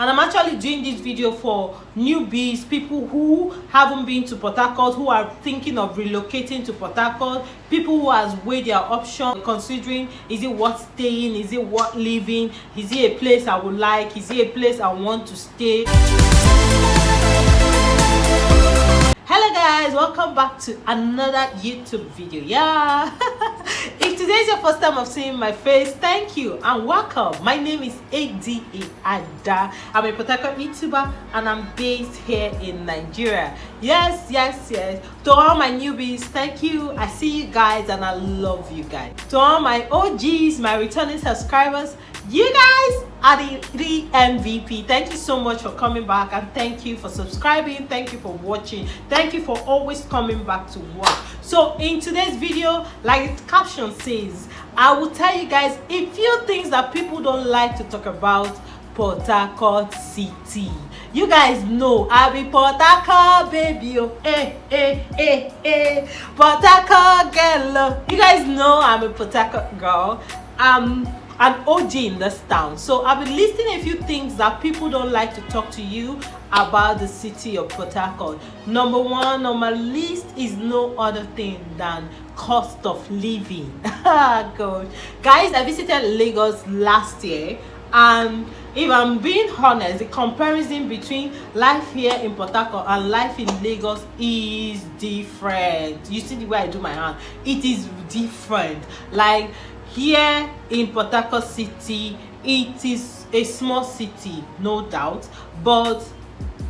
and I'm actually doing this video for newbies, people who haven't been to Port Harcourt, who are thinking of relocating to Port Harcourt, people who has weighed their options, considering is it worth staying, is it worth living, is it a place I would like, is it a place I want to stay. Hello guys, welcome back to another YouTube video. If today is your first time of seeing my face, thank you and welcome. My name is Adaku. I'm a Port Harcourt YouTuber and I'm based here in Nigeria. Yes. To all my newbies, thank you. I see you guys and I love you guys. To all my OGs, my returning subscribers, you guys are the MVP. Thank you so much for coming back, and thank you for subscribing, thank you for watching, thank you for always coming back to watch. So in today's video, like the caption says, I will tell you guys a few things that people don't like to talk about Port Harcourt City. You guys know I be Port Harcourt baby, oh, Port Harcourt girl. You guys know I'm a Port Harcourt girl. An OG in this town, so I've been listing a few things that people don't like to talk to you about the city of Port Harcourt. Number one on my list is no other thing than cost of living. God, guys, I visited Lagos last year, and if I'm being honest, the comparison between life here in Port Harcourt and life in Lagos is different. You see the way I do my hand, it is different. Like here in Port Harcourt City, it is a small city, no doubt, but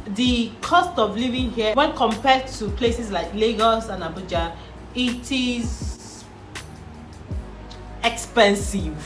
the cost of living here, when compared to places like Lagos and Abuja, it is expensive.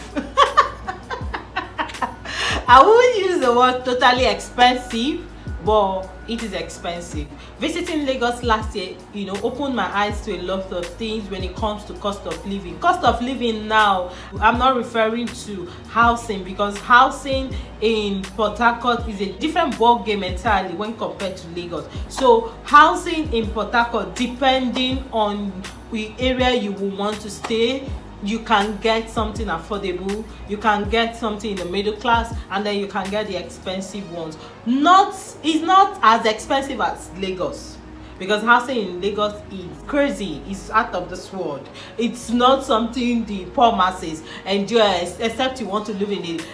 I wouldn't use the word totally expensive, but it is expensive. Visiting Lagos last year, opened my eyes to a lot of things when it comes to cost of living. Cost of living now, I'm not referring to housing, because housing in Port Harcourt is a different ball game entirely when compared to Lagos. So housing in Port Harcourt, depending on the area you will want to stay, you can get something affordable, you can get something in the middle class, and then you can get the expensive ones. It's not as expensive as Lagos, because housing in Lagos is crazy, it's out of this world. It's not something the poor masses enjoy, except you want to live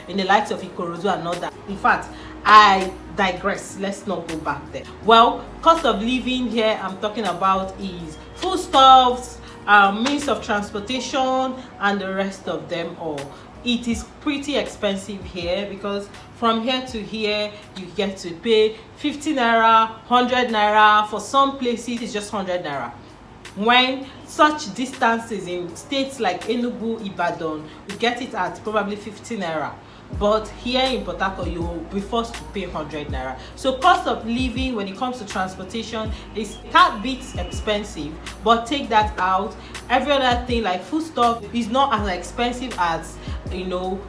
in the likes of Ikorodu and all that. In fact, I digress, let's not go back there. Well, cost of living here I'm talking about is foodstuffs, means of transportation, and the rest of them all. It is pretty expensive here, because from here to here you get to pay 50 naira, 100 naira. For some places it's just 100 naira, when such distances in states like Enugu, Ibadan, you get it at probably 50 naira. But here in Port Harcourt, you will be forced to pay 100 naira. So cost of living when it comes to transportation is that bit expensive, but take that out, every other thing like food stuff is not as expensive as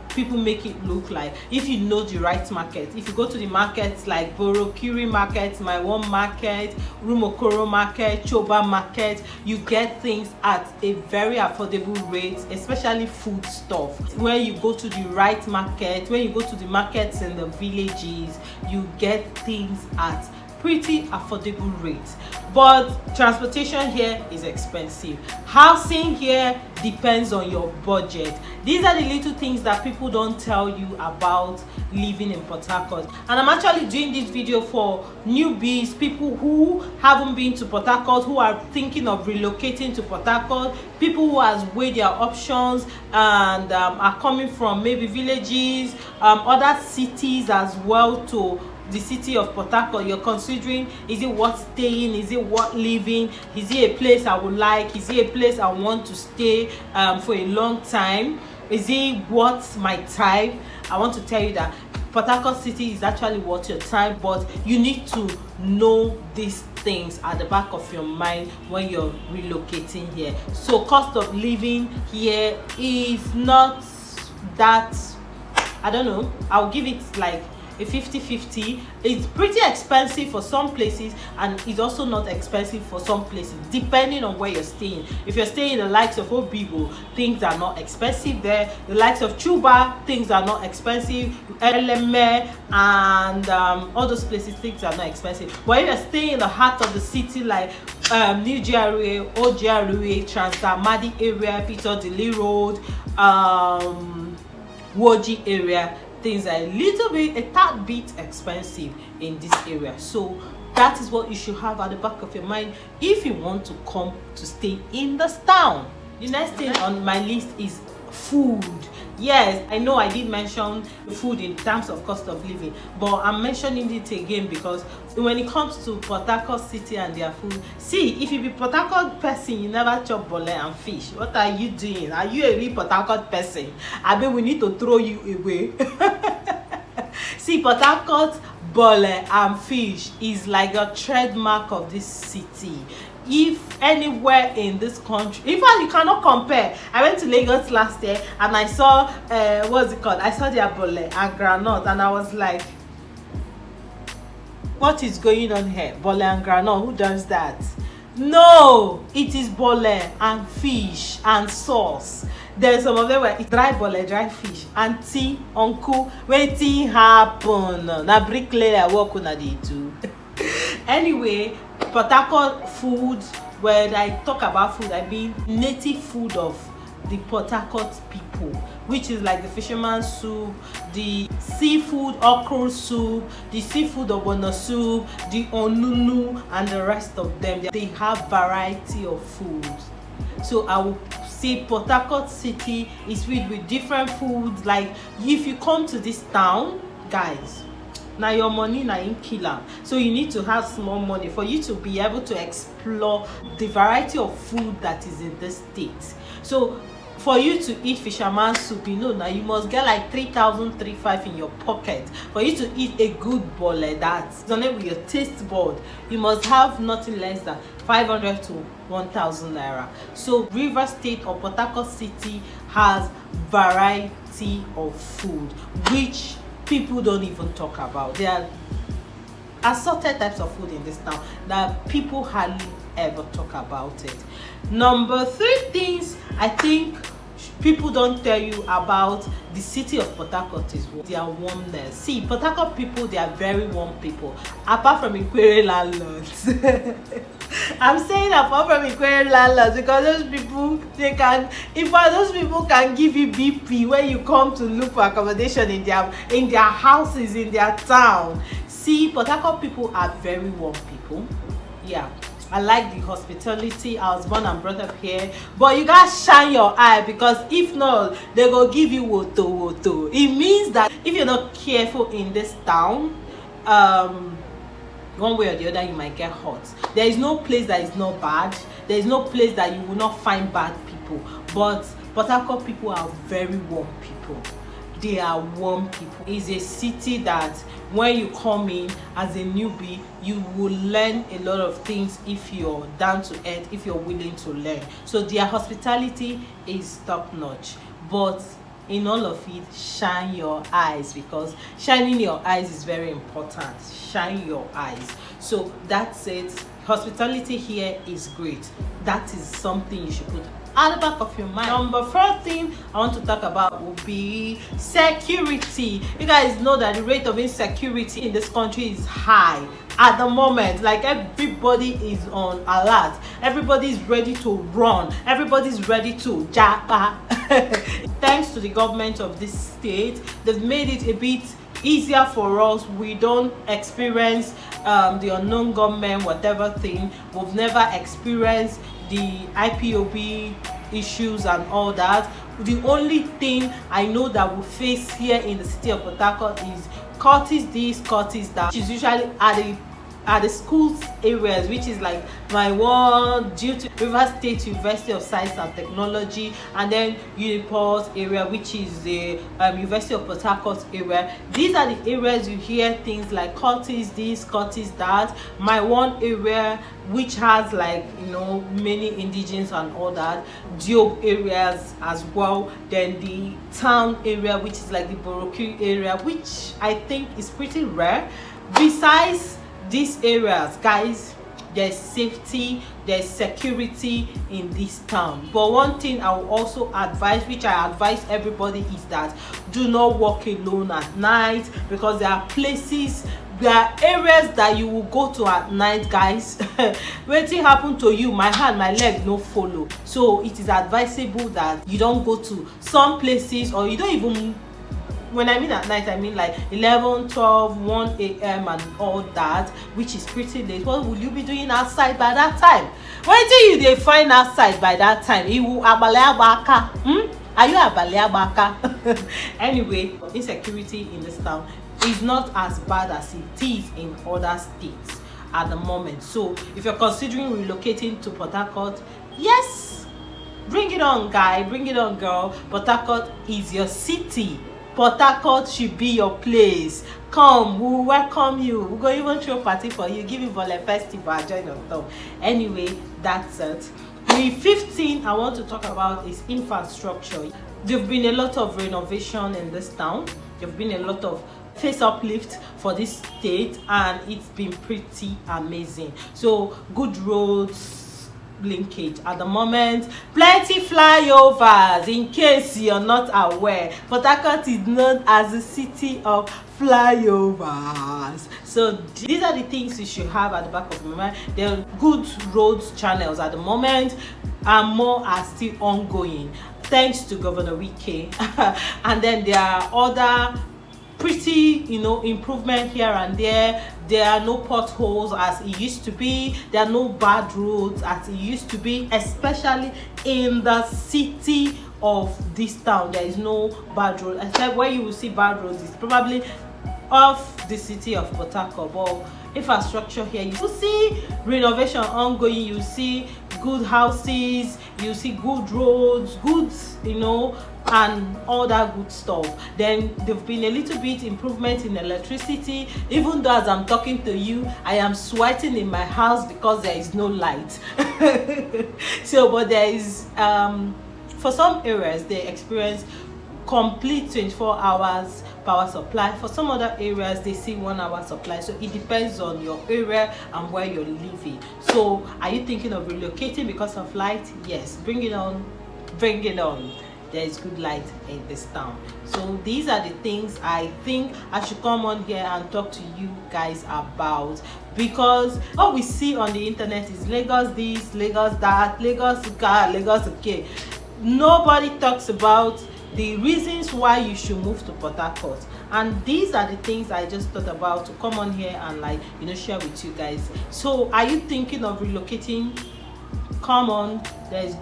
people make it look like. If you know the right market, if you go to the markets like Borokiri market, My One market, Rumokoro market, Choba market, you get things at a very affordable rate, especially food stuff. When you go to the right market, when you go to the markets in the villages, you get things at pretty affordable rates. But transportation here is expensive. Housing here depends on your budget. These are the little things that people don't tell you about living in Port Harcourt. And I'm actually doing this video for newbies, people who haven't been to Port Harcourt, who are thinking of relocating to Port Harcourt, people who has weighed their options and are coming from maybe villages, other cities as well, to the city of Port Harcourt. You're considering, is it worth staying, is it worth living, is it a place I would like, is it a place I want to stay for a long time, is it worth my time? I want to tell you that Port Harcourt City is actually worth your time, but you need to know these things at the back of your mind when you're relocating here. So cost of living here is not that, I don't know, I'll give it like a 50-50. It's pretty expensive for some places, and it's also not expensive for some places, depending on where you're staying. If you're staying in the likes of Obibo, things are not expensive there. The likes of Chuba, things are not expensive. Eleme and all those places, things are not expensive. But if you're staying in the heart of the city, like New GRA, Old GRA, Transamadi area, Peter Dili Road, Woji area, things are a tad bit expensive in this area. So that is what you should have at the back of your mind if you want to come to stay in this town. The next thing on my list is food. Yes, I know I did mention food in terms of cost of living, but I'm mentioning it again because when it comes to Port Harcourt city and their food, see, if you be Port Harcourt person, you never chop bole and fish. What are you doing? Are you a real Port Harcourt person? I mean, we need to throw you away. See, Port Harcourt bole and fish is like a trademark of this city. If anywhere in this country, in fact, you cannot compare. I went to Lagos last year and I saw what's it called, I saw their bole and granite, and I was like, what is going on here? Bole and granite, who does that? No, it is bole and fish and sauce. There's some of them where it's dry bole, dry fish. Auntie, uncle, wetin happen? Na bricklayer work una dey do. Anyway, Port Harcourt food, when I talk about food, I mean native food of the Port Harcourt people, which is like the fisherman soup, the seafood okra soup, the seafood ogbono soup, the onunu, and the rest of them. They have variety of food. So I will say Port Harcourt city is filled with different foods. Like, if you come to this town, guys, now your money na in killer, so you need to have small money for you to be able to explore the variety of food that is in this state. So for you to eat fisherman soup, you know, now you must get like 3,350 in your pocket. For you to eat a good bole that's on it with your taste board, you must have nothing less than 500 to 1,000 naira. So River State or Port Harcourt city has variety of food which people don't even talk about. There are assorted types of food in this town that people hardly ever talk about it. Number 3 things I think people don't tell you about the city of Port Harcourt is their warmness. See, Port Harcourt people, they are very warm people, apart from Ikwere landlords. I'm saying apart from Ikwere landlords because those people, they can, in fact, those people can give you BP when you come to look for accommodation in their houses, in their town. See, Port Harcourt people are very warm people. Yeah, I like the hospitality. I was born and brought up here, but you guys shine your eye, because if not, they go give you woto. It means that if you're not careful in this town, one way or the other, you might get hurt. There is no place that is not bad. There is no place that you will not find bad people. But Port Harcourt people are very warm people. They are warm people. It's a city that when you come in as a newbie, you will learn a lot of things if you're down to earth, if you're willing to learn. So their hospitality is top notch. But in all of it, shine your eyes, because shining your eyes is very important. Shine your eyes. So that's it. Hospitality here is great. That is something you should put at the back of your mind. Number 4 thing I want to talk about will be security. You guys know that the rate of insecurity in this country is high at the moment. Like, everybody is on alert. Everybody is ready to run. Everybody's ready to japa. Thanks to the government of this state, they've made it a bit easier for us. We don't experience the unknown government, whatever thing. We've never experienced the IPOB issues and all that. The only thing I know that we face here in the city of Port Harcourt is Curtis this, Curtis that. She's usually at the are the schools areas, which is like my one due to River State University of Science and Technology, and then Uniport area, which is the University of Port Harcourt area. These are the areas you hear things like Curtis this, Curtis that. My one area, which has like, you know, many indigenous and all that, Diob areas as well. Then the town area, which is like the Boroku area, which I think is pretty rare. Besides these areas, guys, there's safety, there's security in this town. But one thing I will also advise, which I advise everybody, is that do not walk alone at night, because there are places, there are areas that you will go to at night, guys. Wetin happen to you, my hand, my leg no follow. So it is advisable that you don't go to some places, or you don't even, when I mean at night, I mean like 11, 12, 1 a.m. and all that, which is pretty late. What will you be doing outside by that time? What do you dey find outside by that time? Iwu abale abaka? Are you abale abaka? Anyway, insecurity in this town is not as bad as it is in other states at the moment. So if you're considering relocating to Port Harcourt, yes, bring it on, guy, bring it on, girl. Port Harcourt is your city. Port Harcourt should be your place. Come, we will welcome you. We're going to even throw a party for you, give you a festival, join your town. Anyway, that's it. The 15 I want to talk about is infrastructure. There've been a lot of renovation in this town. There've been a lot of face uplift for this state, and it's been pretty amazing. So good roads, linkage at the moment, plenty flyovers. In case you're not aware, Port Harcourt is known as the city of flyovers. So these are the things you should have at the back of your mind. There are good roads channels at the moment, and more are still ongoing thanks to Governor Wike. And then there are other pretty, you know, improvement here and there. There are no potholes as it used to be. There are no bad roads as it used to be, especially in the city of this town. There is no bad road, except where you will see bad roads is probably off the city of Port Harcourt. But infrastructure here, you see renovation ongoing, you see good houses, you see good roads, good, you know, and all that good stuff. Then there've been a little bit improvement in electricity, even though as I'm talking to you I am sweating in my house because there is no light. So but there is for some areas they experience complete 24 hours power supply. For some other areas they see 1 hour supply. So it depends on your area and where you're living. So are you thinking of relocating because of light? Yes, bring it on, bring it on. There is good light in this town. So these are the things I think I should come on here and talk to you guys about, because what we see on the internet is Lagos this, Lagos that, Lagos car, Lagos okay. Nobody talks about the reasons why you should move to Port Harcourt. And these are the things I just thought about to come on here and, like, you know, share with you guys. So are you thinking of relocating? Come on, there's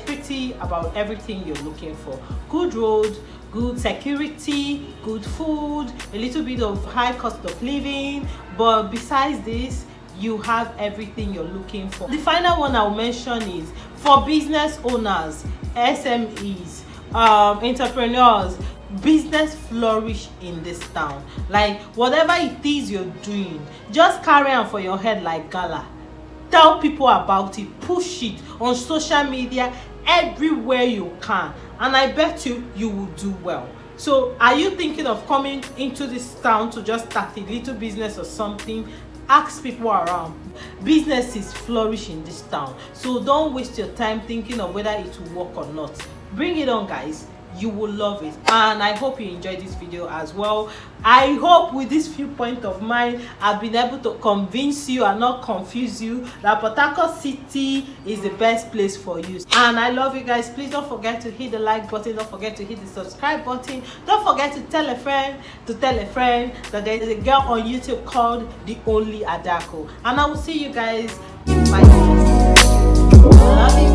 pretty about everything you're looking for. Good road, good security, good food, a little bit of high cost of living, but besides this you have everything you're looking for. The final one I'll mention is for business owners, SMEs, entrepreneurs. Business flourish in this town. Like whatever it is you're doing, just carry on for your head like gala. Tell people about it, push it on social media, everywhere you can, and I bet you will do well. So are you thinking of coming into this town to just start a little business or something? Ask people around. Businesses flourish in this town, so don't waste your time thinking of whether it will work or not. Bring it on, guys. You will love it, and I hope you enjoyed this video as well. I hope with this few points of mine I've been able to convince you and not confuse you that Port Harcourt City is the best place for you. And I love you guys. Please don't forget to hit the like button, don't forget to hit the subscribe button, don't forget to tell a friend that there is a girl on YouTube called The Only Adaku. And I will see you guys in my next video. Love you.